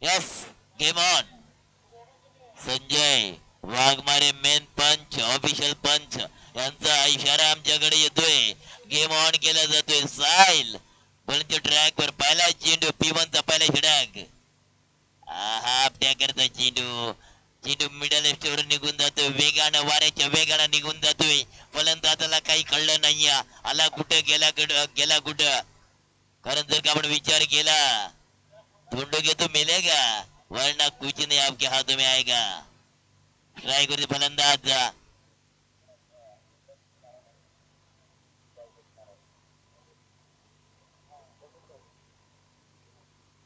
Yes, game on. Sanjay Waghmare main पंच, official पंच यांचा इशारा आमच्याकडे येतोय. गेम ऑन केला जातोय. साहिल बॉलिंगच्या ट्रॅक वर पहिला चेंडू, P1 चा पहिला षटक. हा करता चेंडू. चेंडू मिडल लेफ्ट वर निघून जातोय, वेगानं वाऱ्याच्या वेगानं निघून जातोय. फलंदाजाला काही कळलं नाही आला कुठं गेला, गेला कुठं. कारण जर का आपण विचार केला, ढूंढोगे तो मिलेगा, वरना कुछ नहीं आपके हाथों में आएगा. ट्राय करते फलंदाज.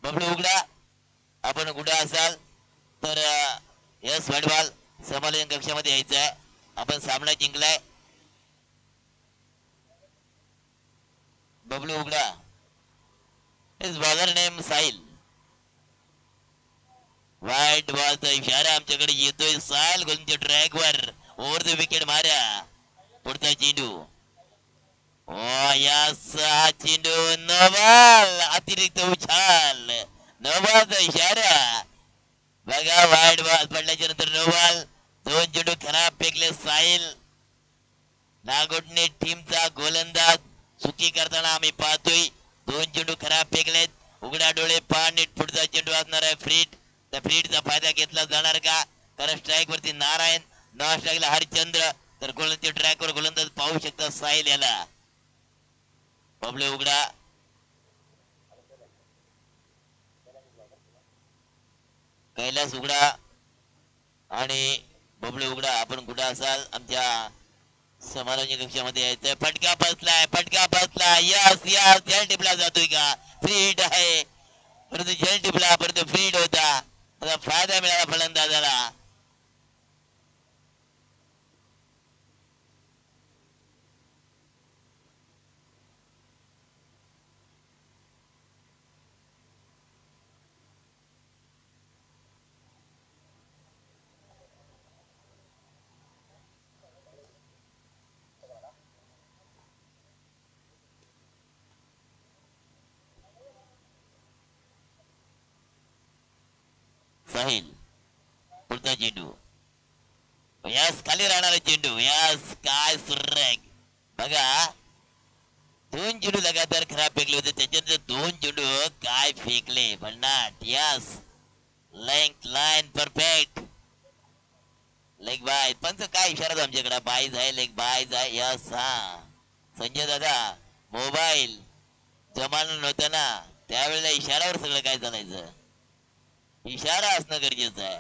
बबलू उघडा. आपण कुठे असाल तर यस व्हाईट बॉल समालोचन कक्षामध्ये यायचं आहे. आपण सामना जिंकलाय. बबलू उघडा. इस बॉलर नेम साहिल. व्हाईट बॉलचा इशारा आमच्याकडे येतोय. साहिल गोलंदाज ट्रॅक वर ओव्हर द विकेट मारा. पुढचा चेंडू. यस, हा चेंडू नवाल अतिरिक्त उछाल. नवाचा इशारा. बघा वाईट बॉल पडल्याच्या नंतर नोबाल. दोन चेंडू खराब फेकले साहिल. नागोटणे टीमचा गोलंदाज चुकी करताना आम्ही पाहतोय. दोन चेंडू खराब फेकलेत. उघडा डोळे पहा नीट. पुढचा चेंडू असणार आहे फ्रीट. त्या फ्रीटचा फायदा घेतला जाणार का? कारण स्ट्राईक वरती नारायण, नॉन स्ट्राईकला हरिश्चंद्र. तर गोलंदाज ट्रॅक वर गोलंदाज पाहू शकता साहिल याला. बबले उघडा. कैलास उघडा आणि बबले उघडा. आपण कुठं असाल आमच्या समालोचन कक्षामध्ये यायचंय. फटका बसलाय, फटका बसलाय. यस यस, झेल टिपला जातोय का? फ्रीड आहे, परंतु झेल टिपला, परंतु फ्रीड होता. आता फायदा मिळाला फलंदाजाला. साहिल पुढचा चेंडू. यास खाली राहणारा चेंडू. यास काय सुरेख. बघा दोन चेंडू लगातार खराब फेकले होते, त्याच्यानंतर दोन चेंडू काय फेकले भन्नाट. Yes, length line perfect. Leg bye. पंच काय इशारा आमच्याकडे? बाईज आहे, लेग बाईज आहे. यस, हा संजय दादा मोबाईल जमाना नव्हता ना, त्यावेळेला इशारावर सगळं काय चालायचं. इशारा असणं गरजेचं आहे.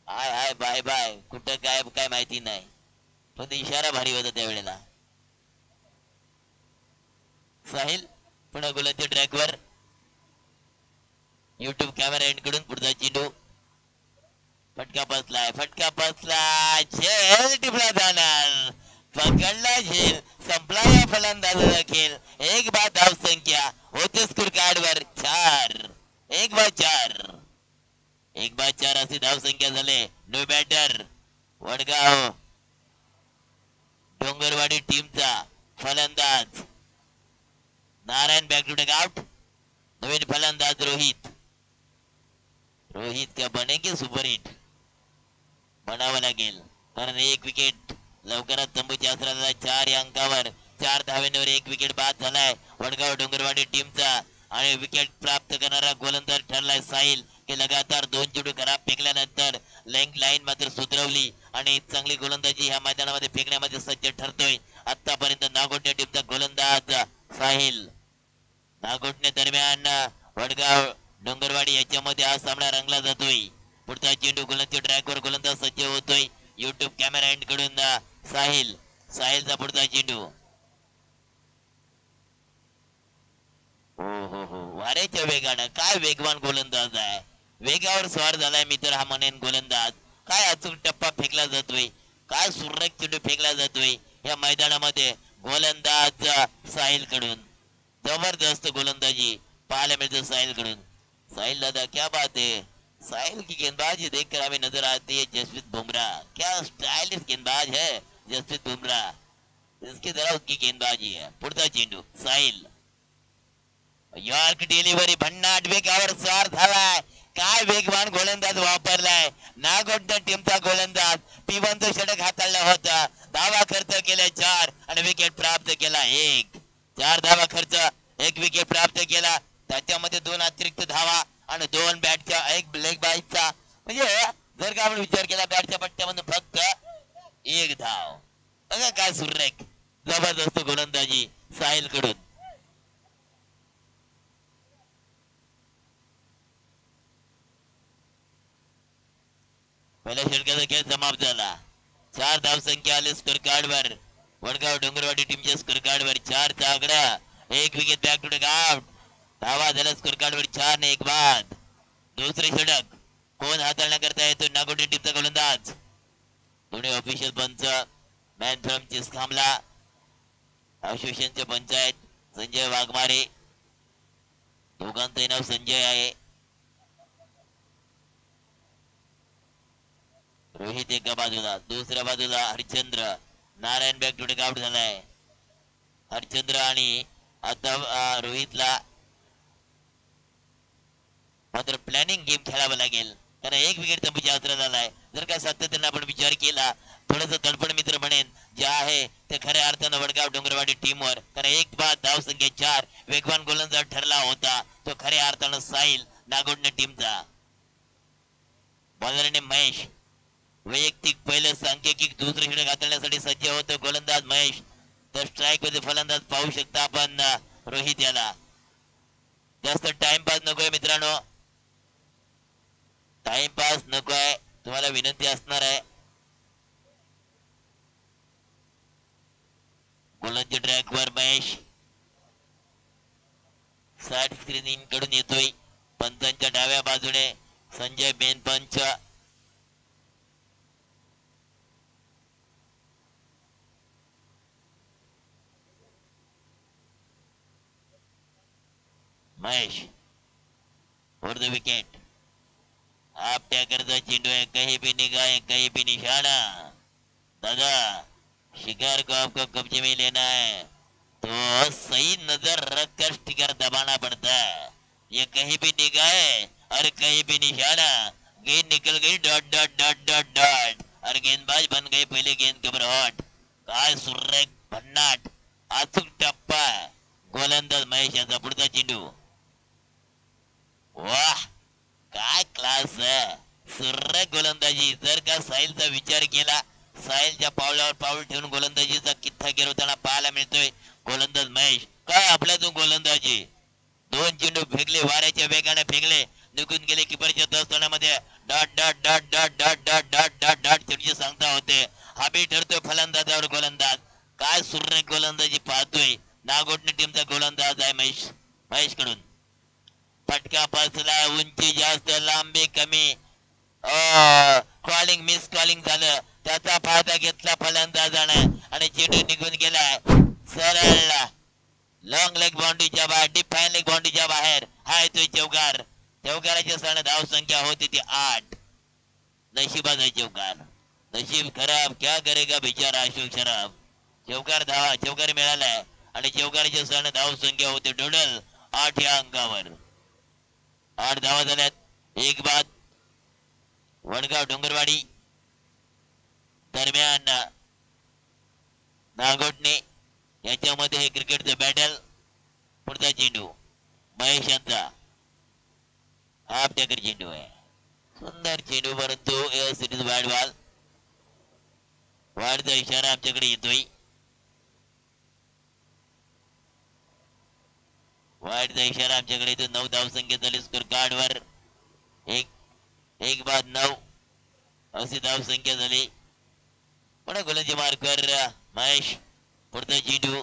हाय हाय बाय बाय कुठं काय काय माहिती नाही, फक्त इशारा भारी होता त्यावेळेला. साहिल पुन्हा गोलंदाज ट्रॅकवर. युट्यूब कॅमेरा एंड कडून पुढचा चेंडू. फटका बसलाय, फटका बसलाय. झेल टिपला जाणार. पकडला झेल. संपला या फलंदाजाचा खेळ. एक बाद धाव संख्या होते स्कोर कार्ड वर 4. 1/4. 1/4 अशी धाव संख्या झाले. नो बॅटर वडगाव डोंगरवाडी टीमचा फलंदाज नारायण बॅक टू टेक आउट. नवीन फलंदाज रोहित. रोहित क्या बनेगे सुपर हिट? म्हणावं लागेल, कारण एक विकेट लवकरात तंबूच्या आसराला 4 या अंकावर 4 धावेंवर एक विकेट बाद झालाय वडगाव डोंगरवाडी टीमचा. आणि विकेट प्राप्त करणारा गोलंदाज ठरलाय साहिल, की लगातार दोन चेंडू खराब फेकल्यानंतर लेंथ लाईन मात्र सुधरवली आणि चांगली गोलंदाजी ह्या मैदानामध्ये फेकण्यामध्ये सज्ज ठरतोय. आतापर्यंत नागोठणे टीमचा गोलंदाज साहिल. नागोठणे दरम्यान वडगाव डोंगरवाडी याच्यामध्ये हा सामना रंगला जातोय. पुढचा चेंडू गोलंदाज ट्रॅकवर गोलंदाज सज्ज होतोय. युट्यूब कॅमेरा एंड कडून साहिल. साहिलचा पुढचा चेंडू. हो वाऱ्याच्या वेगानं काय वेगवान गोलंदाज आहे. वेगावर स्वार झालाय मित्र हा म्हणेन गोलंदाज. काय अचूक टप्पा फेकला जातोय, काय सुरेख चेंडू फेकला जातोय या मैदानामध्ये गोलंदाज साहिल कडून. जबरदस्त गोलंदाजी पाहायला मिळते साहिल कडून. साहिल दादा क्या बात है. साहिल की गेंदबाजी देखकर हमें नजर आती है जसप्रीत बुमराह. क्या स्टाइलिश गेंदबाज है जसप्रीत बुमराह. इसकी तरह उसकी गेंदबाजी है. पुढचा चेंडू साहिल. यॉर्क डिलिव्हरी भन्नाट वेगावर स्वार झालाय. काय वेगवान गोलंदाज वापरलाय नागोटच्या टीमचा गोलंदाज. P1चं षटक हाताळलं होतं. धावा खर्च केला 4 आणि विकेट प्राप्त केला 1. 4 धावा खर्च 1 विकेट प्राप्त केला. त्याच्यामध्ये 2 अतिरिक्त धावा आणि 2 बॅटच्या 1 लेग बाईचा. म्हणजे जर का आपण विचार केला बॅटच्या पट्ट्यामधून फक्त 1 धाव. बघा काय सुरेख जबरदस्त गोलंदाजी साहिल कडून. पहिल्या षटकाचा खेळ समाप्त झाला. 4 धाव संख्या आली स्कोर कार्ड वर. वडगाव डोंगरवाडी टीमच्या स्कोर कार्ड वर 4 चा आकडा. 1 विकेट बॅक टू आउट. धावा झाला स्कोर कार्ड वर 4 ने 1 बाद. दुसरे षटक कोण हाताळण्याकरता येतो नागोटे टीमचा गोलंदाज. दोन्ही ऑफिशियल पंच मॅन फ्रॉम चिसखामला असोसिएशनचे पंच आहेत संजय वाघमारे. दोघांचंही नाव संजय आहे. रोहित एका बाजूला दुसऱ्या बाजूला Harishchandra. Narayan back to out झालाय. हरिश्चंद्र आणि आता रोहितला मात्र प्लॅनिंग गेम खेळावं लागेल कारण 1 विकेटचा विजय आसरा झालाय. जर का सातत्याने आपण विचार केला थोडस तडपण मित्र म्हणेन जे आहे ते खऱ्या अर्थानं वडगाव डोंगरवाडी टीमवर. कारण 1 बाद धाव संख्या 4 वेगवान गोलंदाज ठरला होता तो खऱ्या अर्थानं साहिल नागोडणे टीमचा. बॉलरने महेश वैयक्तिक पहिलं सांख्यिक दुसरे षटक हाताळण्यासाठी सज्ज होतो गोलंदाज महेश. तर स्ट्राईक मध्ये फलंदाज पाहू शकता आपण रोहित याला. जास्त टाइमपास नकोय मित्रांनो. टाइमपास नकोय. तुम्हाला विनंती असणार आहे. गोलंदाजी ट्रॅक वर महेश. साइड स्क्रीनिंग कडून येतोय. पंचांच्या डाव्या बाजूने संजय मेन पंच. Mahesh for the wicket. आप टॅकरचा चेंडू है कहीं भी निगाह है कहीं भी निशाना. दादा शिकार को आपको कब्जे में लेना है तो सही नजर रख कर स्टिकर दबाना पड़ता है. ये कहीं भी निगाह है और कहीं भी निशाना. गेंद निकल गई dot dot dot dot dot और गेंदबाज बन गए पहले गेंद के हॉट. काय सुरेख भन्नाट अचूक टप्पा गोलंदाज महेश याचा पुढचा चेंडू. वाह काय क्लास आहे. सुरेख गोलंदाजी. जर का साहिलचा विचार केला साहिलच्या पावलावर पाऊल ठेवून गोलंदाजीचा कित्ता गिरवताना पाहायला मिळतोय गोलंदाज महेश. काय आपल्यातून गोलंदाजी. 2 चेंडू फेकले वाऱ्याच्या वेगाने फेकले निघून गेले किपरच्या तोडण्यामध्ये. Dot dot dot dot dot dot dot dot dot चेंडूची सांगता होते. हाबी ठरतोय फलंदाजावर गोलंदाज. काय सुरेख गोलंदाजी पाहतोय नागोटणे टीमचा गोलंदाज आहे महेश कडून. फटका बसला. उंची जास्त लांबी कमी. कॉलिंग मिस कॉलिंग झालं. त्याचा फायदा घेतला फलंदाजाने आणि चेंडू निघून गेलाय सरळ लॉंग लेग बाउंड्रीच्या बाहेर. डिफाईन लेग बाउंड्रीच्या बाहेर. हाय तो चौकार. चौकाराच्या सण धाव संख्या होती ती 8. नशिबाचा चौकार. नशीब खराब क्या करेगा बिचारा अशोक शराब. चौकार धावा चौकार मिळालाय आणि चौकाराच्या सण धाव संख्या होती टोटल 8 या अंकावर. 8 धावा झाल्यात. 1 बाद. वडगाव डोंगरवाडी दरम्यान नागोटणे याच्यामध्ये हे क्रिकेटचं बॅटल. पुढचा चेंडू महेश यांचा. हाफ टॅकर चेंडू आहे. सुंदर चेंडू परंतु सिटीज वाईड बॉल. वाईडचा इशारा आमच्याकडे येतोय. वाईडचा इशारा आमच्याकडे येतो. 9 धाव संख्या झाली स्कोर कार्ड वर. एक बाद 9 अशी धाव संख्या झाली. पुन्हा गोलंदाजी मार्कर महेश. पुढचा चेंडू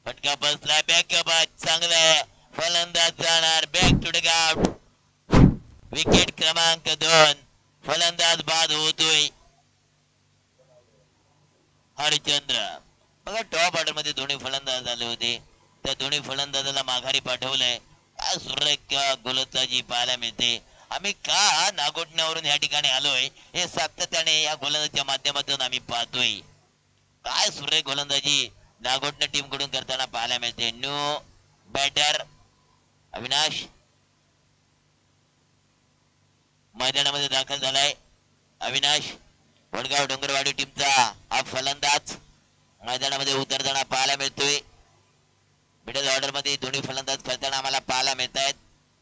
फटका बसला. बॅकअप चांगला फलंदाज जाणार बॅक टू आउट. विकेट क्रमांक 2. फलंदाज बाद होतोय हरिश्चंद्र. बघा टॉप ऑर्डर मध्ये दोन्ही फलंदाज आले होते. त्या दोन्ही फलंदाजाला माघारी पाठवलंय. काय सुरेख गोलंदाजी पाहायला मिळते. आम्ही का नागोटण्यावरून या ठिकाणी आलोय हे सातत्याने या गोलंदाजीच्या माध्यमातून आम्ही पाहतोय. काय सुरेख गोलंदाजी नागोटणे टीम कडून करताना पाहायला मिळते. नो बॅटर अविनाश मैदानामध्ये दाखल झालाय. अविनाश वडगाव डोंगरवाडी टीमचा हा फलंदाज मैदानामध्ये उतरताना पाहायला मिळतोय. मिडल ऑर्डर मध्ये दोन्ही फलंदाज खेळताना आम्हाला पाहायला मिळत आहेत.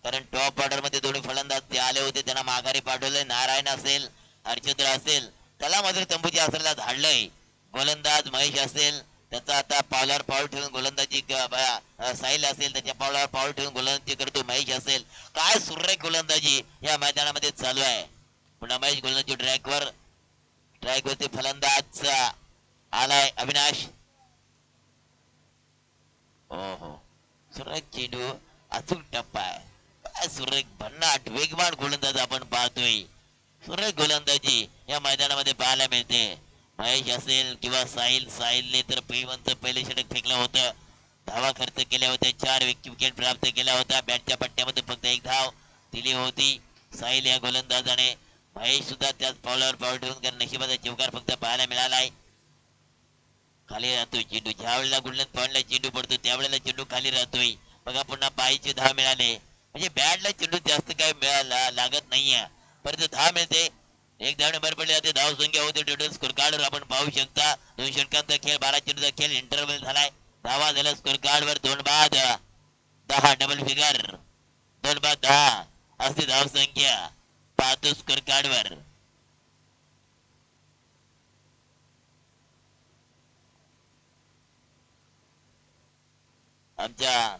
कारण टॉप ऑर्डर मध्ये दोन्ही फलंदाज जे आले होते त्यांना माघारी पाठवलंय. नारायण असेल हरचंद्र असेल त्याला मात्र तंबूच्या आसराला धाडलंय. गोलंदाज महेश असेल त्याचा आता पावलावर पाऊल ठेवून गोलंदाजी साहिल असेल त्याच्या पावलावर पाऊल ठेवून गोलंदाजी करतो महेश असेल. काय सुरेख गोलंदाजी या मैदानामध्ये चालू आहे. पुन्हा महेश गोलंदाजी ट्रॅकवरती फलंदाज आलाय अविनाश. हो सुरेख चेंडू अचूक टप्पा आहे. काय सुरेख भन्नाट वेगवान गोलंदाज आपण पाहतोय. सुरेख गोलंदाजी या मैदानामध्ये पाहायला मिळते. महेश असेल किंवा साहिलने तर पेवनचं पहिले षटक फेकलं होतं. धावा खर्च केल्या होत्या. 4 विकेट प्राप्त केल्या होत्या. बॅटच्या पट्ट्यामध्ये फक्त 1 धाव दिली होती साहिल या गोलंदाजाने. महेश सुद्धा त्याच पावलावर पाऊल ठेवून कारण नशिबाचा चौकार फक्त पाहायला मिळालाय. खाली राहतोय चेंडू. ज्या वेळेला गुडलंद पॉइंटला चेंडू पडतो त्यावेळेला चेंडू खाली राहतोय. बघा पुन्हा पायीचे धाव मिळाले. म्हणजे बॅटला चेंडू जास्त काय लागत नाहीये परंतु धाव मिळते. 1 धावने भर पडली जाते. धाव संख्या होते टोटल स्कोर कार्डवर आपण पाहू शकता. 2 षटकांचा खेळ 12 चेंडूचा खेळ इंटरव्हल झालाय. धावा झाला स्कोर कार्डवर 2 बाद 10 डबल फिगर 2 बाद 10 असे धाव संख्या पाहतो स्कोर कार्डवर. आमच्या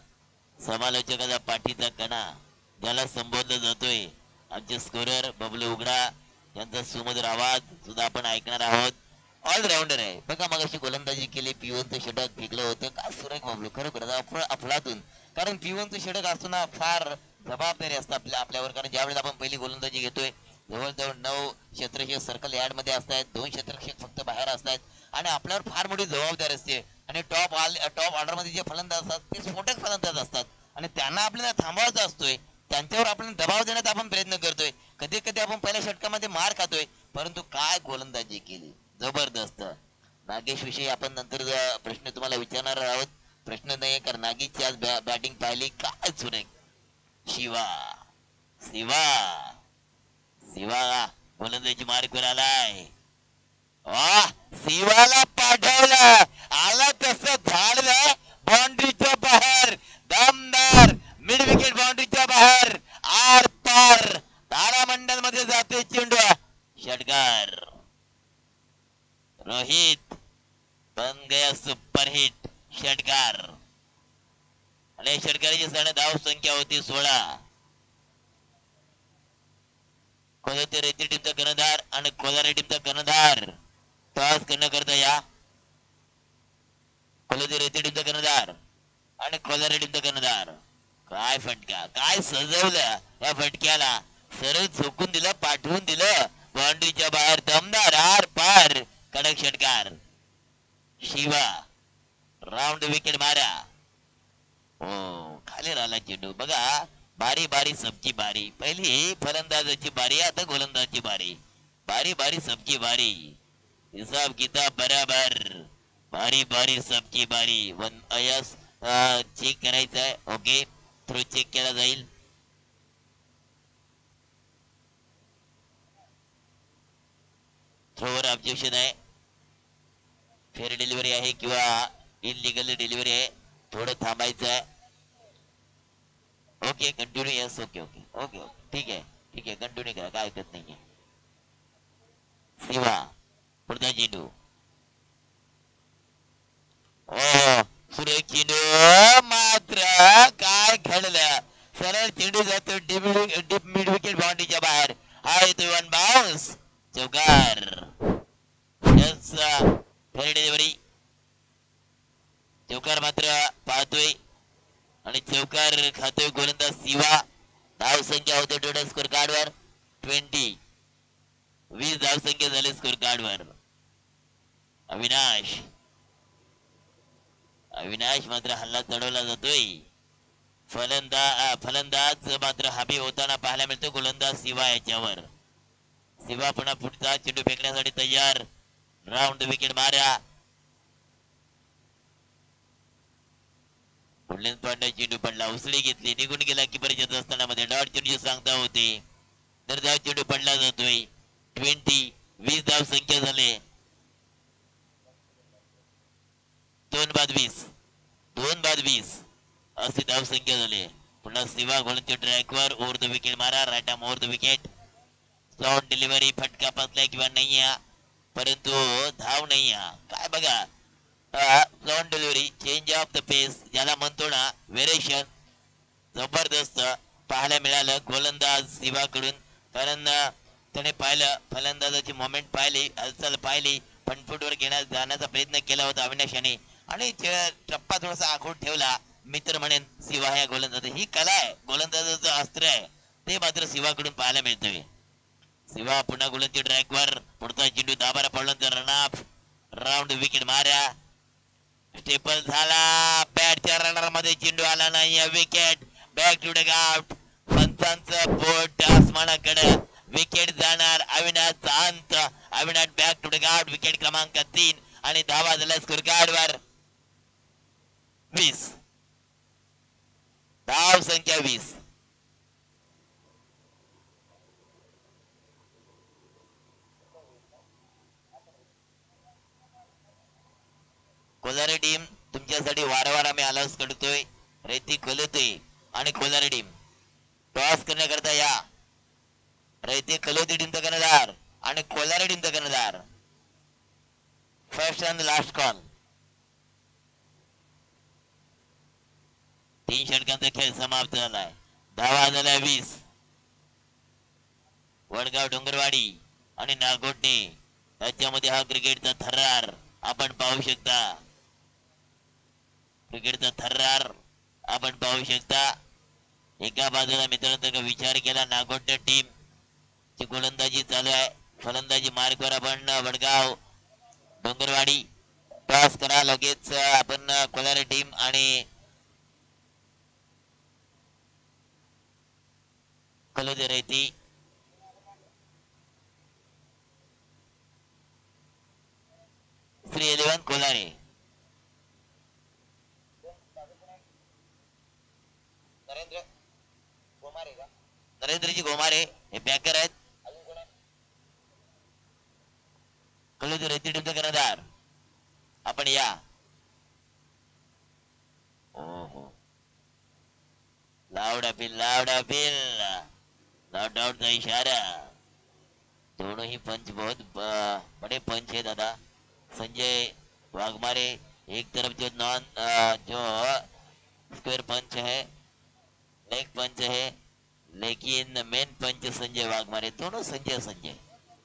समालोचकाचा पाठीचा कणा ज्याला संबोधला जातोय आमचे स्कोरर बबलू उघडा यांचा सुमधुर आवाज सुद्धा आपण ऐकणार आहोत. ऑलराऊंडर आहे बघा. मग अशी गोलंदाजी केली. पिवनचं षटक फेकलं होतं. काय सुरेख बबलू खरोखर अफलातून. कारण पिवनचं षटक असताना फार जबाबदारी असतं आपल्यावर. कारण ज्यावेळेला आपण पहिली गोलंदाजी घेतोय जवळजवळ 9 क्षेत्ररक्षक सर्कल यार्ड मध्ये असतात. 2 क्षेत्ररक्षक फक्त बाहेर असतात आणि आपल्यावर फार मोठी जबाबदारी असते. आणि टॉप ऑर्डर मध्ये जे फलंदाज असतात ते स्फोटक फलंदाज असतात आणि त्यांना आपल्याला थांबवायचा असतोय. त्यांच्यावर आपण दबाव देण्याचा आपण प्रयत्न करतोय. कधी कधी आपण पहिल्या षटकामध्ये मार खातोय परंतु काय गोलंदाजी केली जबरदस्त. नागेश विषयी आपण नंतर प्रश्न तुम्हाला विचारणार आहोत. प्रश्न नाही कारण नागेशची आज बॅटिंग पाहिली काय सुरेख. शिवा शिवा शिवा गोलंदाजी मार्कवर आलाय. शिवाला पाठवलं आला तसं झाडलं बाउंड्रीच्या बाहेर. दमदार मिड विकेट बाउंड्रीच्या बाहेर आर पार तारामंडल मध्ये जाते चेंडू. षटकार रोहित बन गया सुपरहिट षटकार. आणि षटकाराची सण धाव संख्या होती 16. कोल्हापूर रेती टीमचा कर्णधार आणि कोलारी टीमचा कर्णधार टॉस करण्याकरता या. कोल्हापूर रेती टीमचा कर्णधार आणि कोलारी टीमचा कर्णधार. काय फटका काय सजवलं या फटक्याला. सरळ झोकून दिलं पाठवून दिलं बाउंड्रीच्या बाहेर. दमदार आर पार कडक षटकार. शिवा राऊंड विकेट मारा. हो खाली राहिला चेंडू. बघा बारी बारी सबकी बारी. पहिली फलंदाजाची बारी आता गोलंदाजाची बारी. बारी बारी सबकी बारी. हिसाब किताब बराबर. बारी बारी सबकी बारी. वन अयस चेक करायचं आहे. ओके थ्रो चेक केला जाईल. थ्रोवर ऑब्जेक्शन आहे. फेअर डिलिव्हरी आहे किंवा इनलिगल डिलिव्हरी आहे. थोडं थांबायचं आहे. Okay continue. Yes okay okay okay okay ठीक आहे कंटिन्यू करा काय हरकत नाहीये. शिवा पुढचा चेंडू. ओ सुरेख चेंडू मात्र काय घडलं. सरळ चेंडू जातो डीप मिड विकेट बाउंड्रीच्या बाहेर. हा येतोय 1 बाउन्स चौकार. Yes fair delivery. चौकार मात्र पाहतोय आणि चौकार खातोय गोलंदाज शिवा. धाव संख्या होते टोटल स्कोर कार्डवर 20. 20 धाव संख्या झाली स्कोर कार्डवर. अविनाश मात्र हल्ला चढवला जातोय. फलंदाज मात्र हबी होताना पाहायला मिळतो गोलंदाज शिवा याच्यावर. शिवा पुन्हा पुढचा चेंडू फेकण्यासाठी तयार. राऊंड विकेट मारा. पुढल्या पॉइंटला चेंडू पडला, उसळी घेतली, निघून गेला किपरच्या दस्तानामध्ये. डॉट चेंडूची सांगता होते तर धाव चेंडू पडला जातोय. 20 धाव संख्या झाले. 2 बाद 20 अशी धाव संख्या झाली. पुन्हा सिवा गोलंदाजी ट्रॅकवर ओव्हर द विकेट मारा. Right arm over the wicket. Short delivery फटका बसलाय किंवा नाही परंतु धाव नाही काय बघा. Short delivery change of the pace ज्याला म्हणतो ना, व्हेरिएशन जबरदस्त पाहायला मिळालं गोलंदाज सिवाकडून. कारण त्याने पाहिलं, फलंदाजाची मोमेंट पाहिली, हालचाल पाहिली, फनफूटवर जाण्याचा प्रयत्न केला होता अविनाशाने आणि टप्पा थोडासा आखूड ठेवला. मित्र म्हणेन सिवा ह्या गोलंदाज, ही कला आहे, गोलंदाजाचं अस्त्र आहे, ते मात्र सिवाकडून पाहायला मिळतोय. सिवा पुन्हा गोलंदाजी ट्रॅकवर. पुढचा चेंडू दाबारा पडला तर रनअप. राऊंड विकेट मारा. स्टेपल झाला. बॅटच्या रनर मध्ये चेंडू आला नाही. Wicket. Back to dugout. पंचांचं बोट आसमानाकडे. विकेट जाणार. अविनाशचा अंत. Avinash back to dugout. Wicket क्रमांक 3 आणि धावा झाल्या स्कोर कार्डवर 20. धाव संख्या 20. कोलारी टीम तुमच्यासाठी वारंवार आम्ही अनाउन्स करतोय. रेती कलोते आणि कोलारी टीम टॉस करण्याकरता या. रेती कलोती टीमचा कर्णधार आणि कोलारी टीमचा कर्णधार. First and last call. 3 षटकांचा खेळ समाप्त झालाय. धावा झाल्या 20. वडगाव डोंगरवाडी आणि नागोटणे याच्यामध्ये हा क्रिकेटचा थरार आपण पाहू शकता. क्रिकेटचा थरार आपण पाहू शकता. एका बाजूला मित्रांनो का विचार केला, नागोटणे टीम ची गोलंदाजी चालू आहे. फलंदाजी मार्गवर आपण वडगाव डोंगरवाडी. टॉस करा लगेच आपण कोलारी टीम आणि कलोदे रेती. श्री 11 कोलारे. नरेंद्रजी गोमारे हे बॅकर आहेत. कलोदे रेती टीमचा कर्णधार आपण या. ओहो, loud appeal, loud appeal, not out का इशारा. दोनों ही पंच बहुत बड़े पंच है दादा. संजय वाघमारे एक तरफ जो जो स्क्वायर पंच है, लेग पंच है, लेकिन मेन पंच संजय वाघमारे. दोनों संजय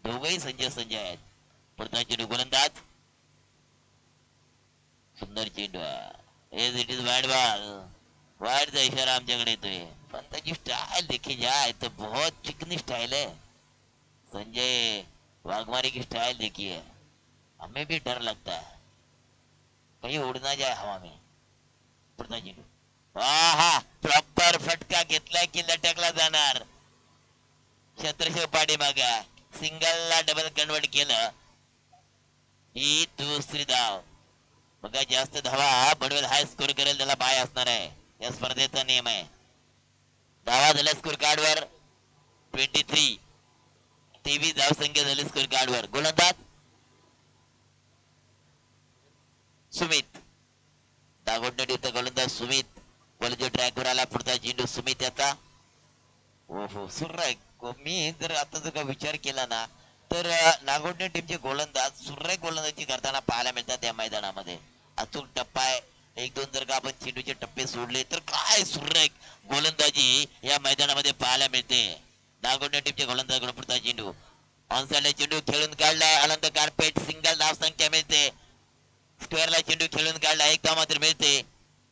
दोघही संजय आहेत. पुढचा चेंडू गोलंदाज. सुंदर चेंडू. As it is wide ball. वाइडचा इशारा आमच्याकडे येतोय, पण त्याची स्टाइल देखी जाए तो बहुत चिकनी स्टाइल है. संजय वाघमारे की स्टाइल देखिए, हमें भी डर लगता है कहीं उड़ ना जाए हवा में. पुढचा चेंडू. हा प्रॉपर फटका घेतलाय की लटकला जाणार. छत्रशेव पाठीमागा सिंगल ला डबल कन्वर्ट केलं. ही दुसरी धाव. बघा जास्त धावा बडवेल हाय स्कोर करेल त्याला बाय असणार आहे. या स्पर्धेचा नियम आहे. धावा झाल्या स्कोर कार्डवर 23. 23 धाव संख्या झाली स्कोर कार्डवर. गोलंदाज सुमित. दागोडने टीमचा गोलंदाज सुमित गोलंदाज ट्रॅकवर आला. पुढचा चेंडू सुमित याचा. ओहो सुरेख. मी जर आता जर का विचार केला ना तर नागोडणे टीमचे गोलंदाज सुरेख गोलंदाजी करताना पाहायला मिळतात या मैदानामध्ये. अचूक टप्पा आहे. 1-2 जर का आपण चेंडूचे टप्पे सोडले तर काय सुरेख गोलंदाजी या मैदानामध्ये पाहायला मिळते. नागोडणे टीमचे गोलंदाज कडून पुढचा चेंडू. ऑनसाइडला चेंडू खेळून काढलाय. आनंद कार्पेट सिंगल धाव संख्या मिळते. स्क्वेअरला चेंडू खेळून काढला. एक धाव मात्र मिळते.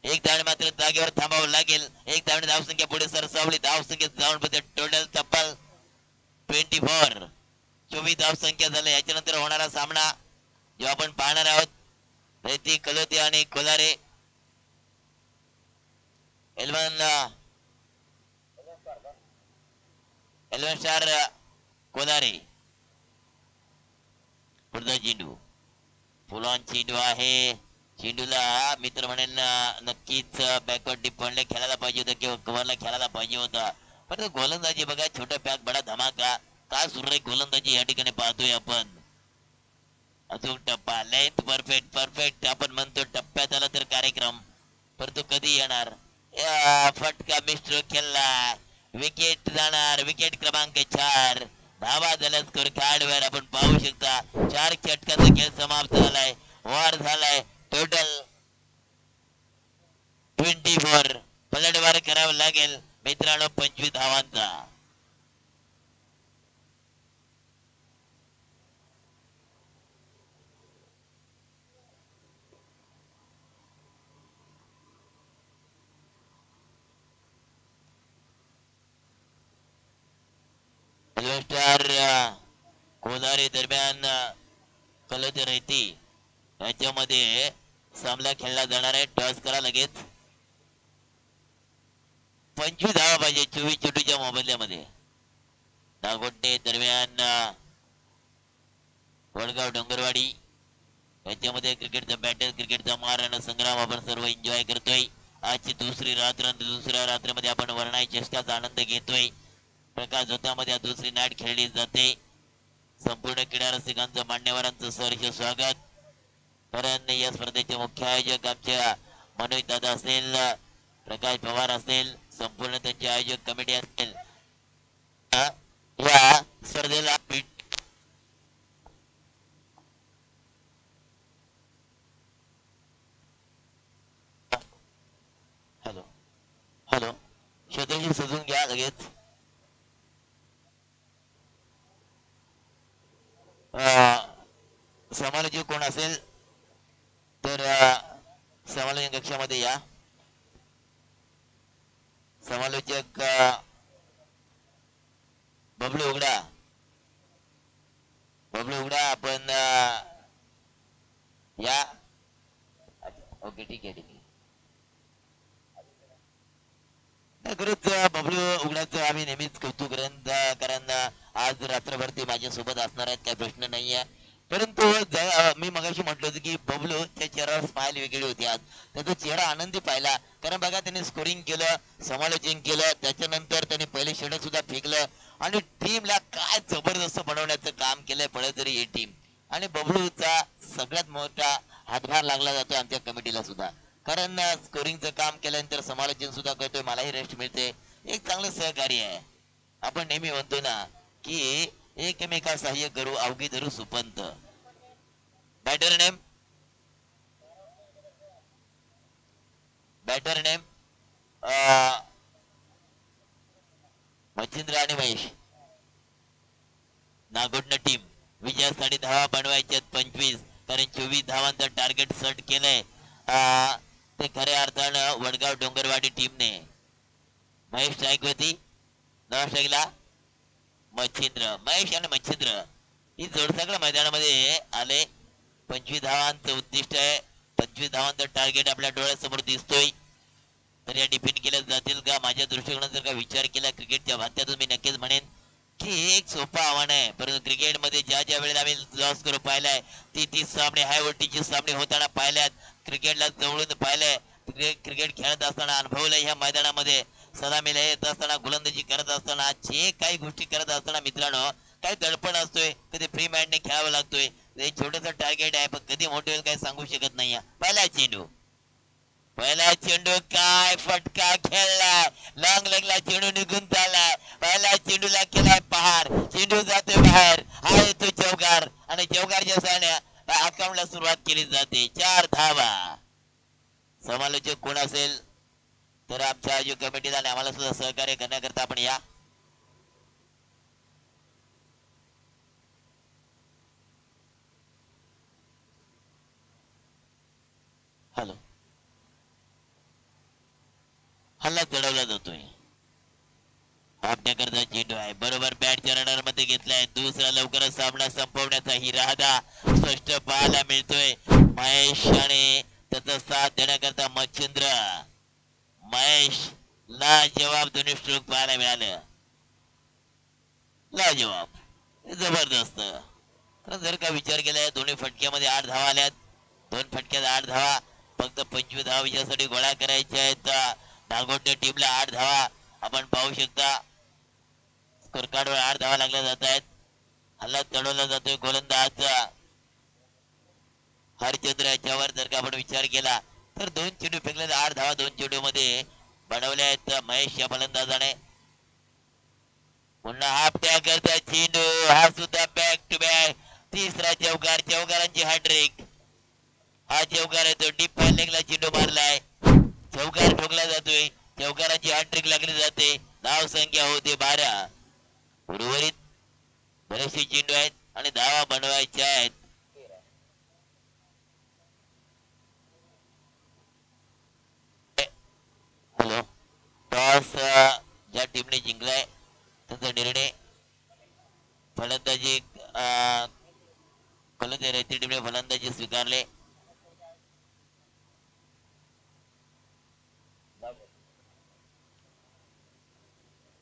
एक धावणे मात्र जागेवर थांबावं लागेल. एक धावणे धाव संख्या पुढे सरसावली. धाव संख्या जाऊन टोटल तब्बल 24. 24 धाव संख्या झाल्या. याच्यानंतर होणारा सामना जो आपण पाहणार आहोत रेती कलोते आणि कोलारे. L1 star Kolare. पुढचा चेंडू फुल ऑन चेंडू आहे. चेंडूला मित्र म्हणेल नक्कीच बॅकवर्ड डीप पॉइंटला खेळायला पाहिजे होतं किंवा कव्हरला खेळायला पाहिजे होता. पण तो गोलंदाजी बघा, छोटा पॅक बडा धमाका. काय सुरू गोलंदाजी या ठिकाणी पाहतोय आपण. अचूक टप्पा, लेंथ परफेक्ट परफेक्ट आपण म्हणतो. टप्प्यात आला तर कार्यक्रम, पर तो कधी येणार. फटका मिस्टर खेळला, विकेट जाणार. विकेट क्रमांक 4. धावा झाल्या स्कोर कार्डवर आपण पाहू शकता. 4 षटकाचा खेळ समाप्त झालाय. वार झालाय टोटल 24. पलटवार करावं लागेल मित्रांनो 25 धावांचा. स्टार कोलारी दरम्यान कलत रेती याच्यामध्ये सामना खेळला जाणार आहे. टॉस करा लगेच. 25 धावा पाहिजे 24 चेंडूच्या मोबदल्यामध्ये. नागोटे दरम्यान वडगाव डोंगरवाडी याच्यामध्ये क्रिकेटचा बॅटर, क्रिकेटचा मारण संग्राम आपण सर्व एन्जॉय करतोय. आजची दुसरी रात्र, दुसऱ्या रात्रीमध्ये आपण वर्णाई चषकाचा आनंद घेतोय. प्रकाश झोतामध्ये दुसरी नाईट खेळली जाते. संपूर्ण क्रीडा रसिकांचं, मान्यवरांचं सहर्ष स्वागत. कारण या स्पर्धेचे मुख्य आयोजक आमच्या मनोज दादा असेल, प्रकाश पवार असेल, संपूर्ण त्यांचे आयोजक कमिटी असेल. या स्पर्धेला हॅलो हॅलो शेताशी सजून घ्या लगेच. समालोचक कोण असेल तर समालोचन कक्षामध्ये या. समालोचक बबलू उघडा, बबलू उघडा आपण या. ओके ठीक आहे ठीक आहे. खरंच बबलू उघड्याचं आम्ही नेहमीच कौतुक करेन. कारण आज रात्रभर ते माझ्यासोबत असणार आहेत, काही प्रश्न नाहीये. परंतु मी मगाशी म्हटलं होतं की बबलूच्या चेहऱ्यावर स्माइल वेगळी होती. आज त्याचा चेहरा आनंदी पाहिला. कारण बघा त्याने स्कोरिंग केलं, समालोचन केलं, त्याच्यानंतर त्याने पहिले षटक सुद्धा फेकलं आणि टीमला काय जबरदस्त बनवण्याचं काम केलंय पळतरी ही टीम. आणि बबलूचा सगळ्यात मोठा हातभार लागला जातो आमच्या कमिटीला सुद्धा. कारण स्कोरिंगचं काम केल्यानंतर समालोचन सुद्धा करतोय, मलाही रेस्ट मिळते. एक चांगलं सहकार्य आहे. आपण नेहमी म्हणतो ना की एकमेका सहाय्य करू अवघी धरू सुपंत. Batter name, batter name Machhindra आणि महेश. नागोडनं टीम विजयासाठी धावा बनवायच्यात 25. कारण 24 धावांचं टार्गेट सेट केलंय ते खऱ्या अर्थानं वडगाव डोंगरवाडी टीमने. महेश स्ट्राईकवरती, नवा स्ट्राईकला मच्छिंद्र. महेश आणि मच्छिंद्र ही जोडसगळं मैदानामध्ये आले. 25 धावांचं उद्दिष्ट आहे. 25 धावांचं टार्गेट आपल्या डोळ्यासमोर दिसतोय. तर या डिफेंड केल्या जातील का? माझ्या दृष्टिकोनात जर का विचार केला क्रिकेटच्या भात्यातून मी नक्कीच म्हणेन की एक सोपं आव्हान आहे. परंतु क्रिकेटमध्ये ज्या ज्या वेळेला आम्ही लॉस करू पाहिलाय, ती सामने हाय व्होल्टेजचे सामने होताना पाहिल्यात. क्रिकेटला जवळून पाहिलंय, क्रिकेट खेळत असताना अनुभवलंय. ह्या मैदानामध्ये सलामीला येत असताना, गोलंदाजी करत असताना, जे काही गोष्टी करत असताना मित्रांनो काही दडपण असतोय, कधी फ्री माइंडने खेळावं लागतोय. छोटस टार्गेट आहे, पण कधी मोठे होईल काही सांगू शकत नाही. पहिला चेंडू, पहिला चेंडू काय फटका खेळलाय. लॉंग लेगला चेंडू निघून चाललाय. पहिला चेंडूला केलाय पहार, चेंडू जातोय बाहेर. हा येतो चौकार आणि चौकारच्या साड्या अकाउंटला सुरुवात केली जाते. 4 धावा. समालोचक कोण असेल तर आमच्या आयोजक कमिटीला आणि आम्हाला सुद्धा सहकार्य करण्याकरता आपण या. हॅलो, हल्ला चढवला जातोय. आपल्याकरता चेंडू आहे, बरोबर बॅटच्या रडार मध्ये घेतलाय. दुसरा लवकरच सामना संपवण्याचा इरादा स्पष्ट पाहायला मिळतोय. महेश आणि त्याचा साथ देण्याकरता मच्छिंद्र. महेश लाजवाब दोन्ही स्ट्रोक पाहायला मिळालं. लाजवाब, जबरदस्त. तर जर का विचार केला दोन्ही फटक्यामध्ये 8 धावा आल्यात. 2 फटक्यात 8 धावा. फक्त 25 धावा विजयासाठी गोळा करायच्या आहेत. नागोटे टीमला 8 धावा आपण पाहू शकता. स्कोर कार्डवर 8 धावा लागल्या जात आहेत. हल्ला चढवला जातोय गोलंदाज हरचंद्र याच्यावर. जर का आपण विचार केला तर 2 चेंडू फेकले, 8 धावा 2 चेंडू मध्ये बनवल्या आहेत महेश या फलंदाजाने. पुन्हा हाफ टॅग करता चेंडू, हा सुद्धा बॅक टू बॅक तिसरा चौकार. चौकारांची हॅट्रिक. हा चौकार आहे तो डीप फॅलिंगला चेंडू मारलाय. चौकार ठोकला जातोय. चौकारांची हॅट्रिक लागली जाते. धाव संख्या होते 12. उर्वरित बरेचसे चेंडू आहेत आणि धावा बनवायच्या आहेत. हॅलो, टॉस ज्या टीमने जिंकलाय त्यांचा निर्णय फलंदाजी रेती टीमने फलंदाजी स्वीकारले.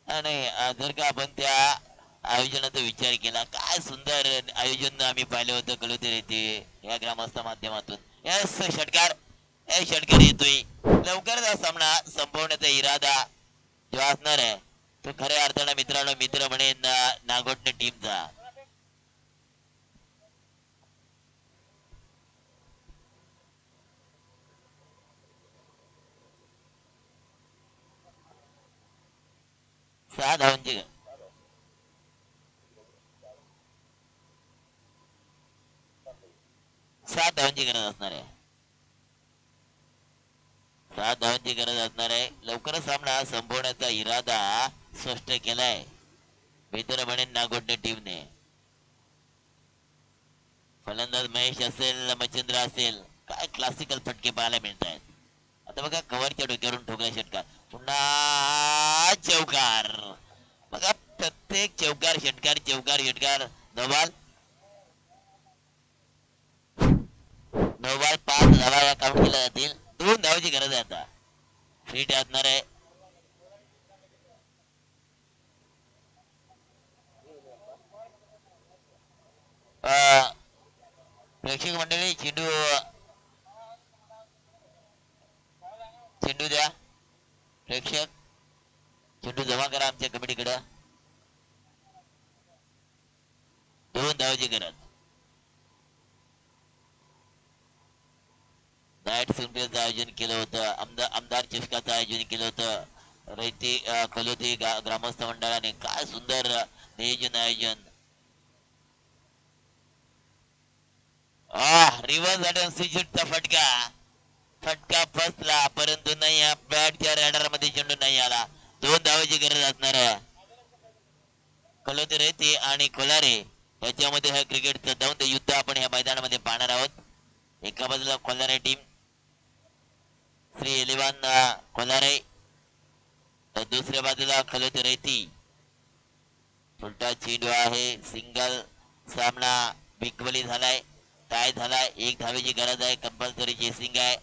नाही, जर का आपण त्या आयोजनाचा विचार केला, काय सुंदर आयोजन आम्ही पाहिलं होतं कळवते रेती या ग्रामस्थ माध्यमातून. यस षटकार, षटकार येतोय. लवकरच हा सामना संपवण्याचा इरादा जो असणार आहे तो खऱ्या अर्थाने मित्रांनो मित्र म्हणेन नागोटणे टीमचा. सहा धावांची 7 धावांची गरज असणार आहे. 7 धावांची गरज असणार आहे. लवकरच सामना संपवण्याचा इरादा स्पष्ट केलाय मित्र म्हणेन नागोटणे टीमने. फलंदाज महेश असेल, मच्छिंद्र असेल, काय क्लासिकल फटके पाहायला मिळत आहेत. आता बघा कव्हरच्या डोक्यावरून ठोकला षटकार. पुन्हा चौकार. बघा प्रत्येक चौकार षटकार चौकार षटकार. नोबाल 5 धावा या काउंट केल्या जातील. 2 धावाची गरज आहे आता. फिट असणार आहे. प्रेक्षक मंडळी चेंडू चेंडू द्या. प्रेक्षक चेंडू जमा करा आमच्या कमिटीकडे. 2 धावाची गरज. नाईट सिम्पलचं आयोजन केलं होतं. आमदार चषकाचं आयोजन केलं होतं रैती कलोती ग्रामस्थ मंडळाने. काय सुंदर नियोजन आयोजन. रिव्हर्स अटॅक फटका. फटका फसला परंतु नाही, या बॅटच्या रॅडर मध्ये चेंडू नाही आला. 2 धावाची गरज असणार आहे. कलोते रेती आणि कोलारे याच्यामध्ये हा क्रिकेटचं दौंड युद्ध आपण या मैदानामध्ये पाहणार आहोत. एका बाजूला कोलारे टीम श्री एलिवान कोलारे, तर दुसऱ्या बाजूला कलोते रेती. उलटा चेंडू आहे. सिंगल. सामना बिगबली झालाय. टाय झालाय. 1 धावेची गरज आहे. कंपल्सरी चेसिंग आहे.